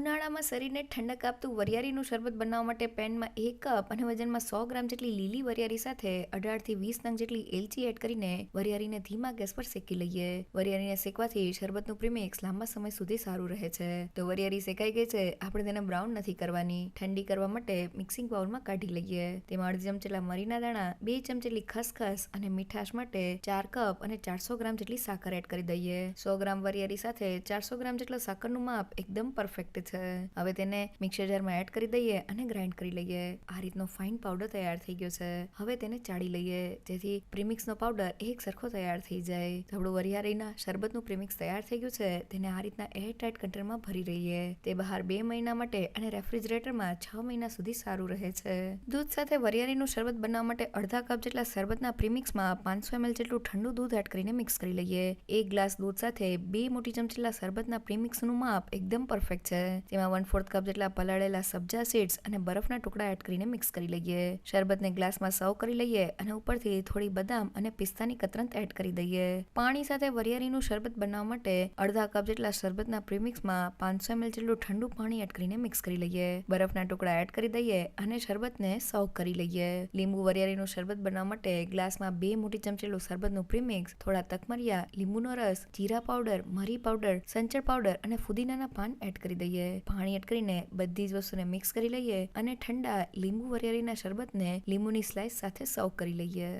ઉનાળામાં શરીરને ઠંડક આપતું વરિયાળીનું શરબત બનાવવા માટે પેનમાં 1 કપ અને વજનમાં 100 ગ્રામ જેટલી લીલી વરિયાળી સાથે 18 થી 20 નંગ જેટલી એલચી એડ કરીને વરિયાળીને ધીમા ગેસ પર શેકી લઈએ. વરિયાળીને શેકવાથી શરબતનું પ્રીમિક્સ લાંબા સમય સુધી સારું રહે છે. તો વરિયાળી શેકાઈ ગઈ છે, આપણે તેને બ્રાઉન નથી કરવાની. ઠંડી કરવા માટે મિક્સિંગ બાઉલમાં કાઢી લઈએ. તેમાં અડધી ચમચી જેટલા મરીના દાણા, 2 ચમચી જેટલી ખસખસ અને મીઠાશ માટે 4 કપ અને 400 ગ્રામ જેટલી સાકર એડ કરી દઈએ. 100 ગ્રામ વરિયાળી સાથે 400 ગ્રામ જેટલા સાકરનું માપ એકદમ પરફેક્ટ છે. હવે તેને મિક્સર જારમાં એડ કરી દઈએ અને ગ્રાઇન્ડ કરી લઈએ. આ રીતનો ફાઇન પાવડર તૈયાર થઈ ગયો છે. હવે તેને ચાળી લઈએ જેથી પ્રીમિક્સનો પાવડર એક સરખો તૈયાર થઈ જાય. તો આપણું વરિયાળીના શરબતનું પ્રીમિક્સ તૈયાર થઈ ગયું છે. તેને આ રીતના એરટાઇટ કન્ટેનરમાં ભરી રહીએ. તે બહાર 2 મહિના માટે અને રેફ્રિજરેટરમાં 6 મહિના સુધી સારું રહે છે. દૂધ સાથે વરિયાળીનું શરબત બનાવવા માટે અડધા કપ જેટલા શરબતના પ્રીમિક્સમાં 500 ml જેટલું ઠંડુ દૂધ એડ કરીને મિક્સ કરી લઈએ. 1 ગ્લાસ દૂધ સાથે 2 મોટી ચમચી જેટલા શરબતના પ્રીમિક્સનું માપ એકદમ પરફેક્ટ છે. તેમાં 1/4 કપ જેટલા પલાળેલા સબ્જા સીડ્સ અને બરફના ટુકડા એડ કરીને મિક્સ કરી લઈએ. શરબતને ગ્લાસમાં સર્વ કરી લઈએ અને ઉપરથી થોડી બદામ અને પિસ્તાની કતરંત એડ કરી દઈએ. પાણી સાથે વરિયાળીનું શરબત બનાવવા માટે અડધા કપ જેટલા શરબતના પ્રીમિક્સમાં 500 ml જેટલું ઠંડુ પાણી એડ કરીને મિક્સ કરી લઈએ. બરફના ટુકડા એડ કરી દઈએ અને શરબતને સર્વ કરી લઈએ. લીંબુ વરિયાળીનું શરબત બનાવવા માટે ગ્લાસમાં 2 મોટી ચમચી જેટલું શરબતનું પ્રીમિક્સ, થોડા તકમરિયા, લીંબુનો રસ, જીરા પાવડર, મરી પાવડર, સંચળ પાવડર અને ફુદીનાના પાન એડ કરી દઈએ. પાણી એડ કરીને બધી જ વસ્તુને મિક્સ કરી લઈએ અને ઠંડા લીંબુ વરિયાળીના શરબતને લીંબુની સ્લાઇસ સાથે સર્વ કરી લઈએ.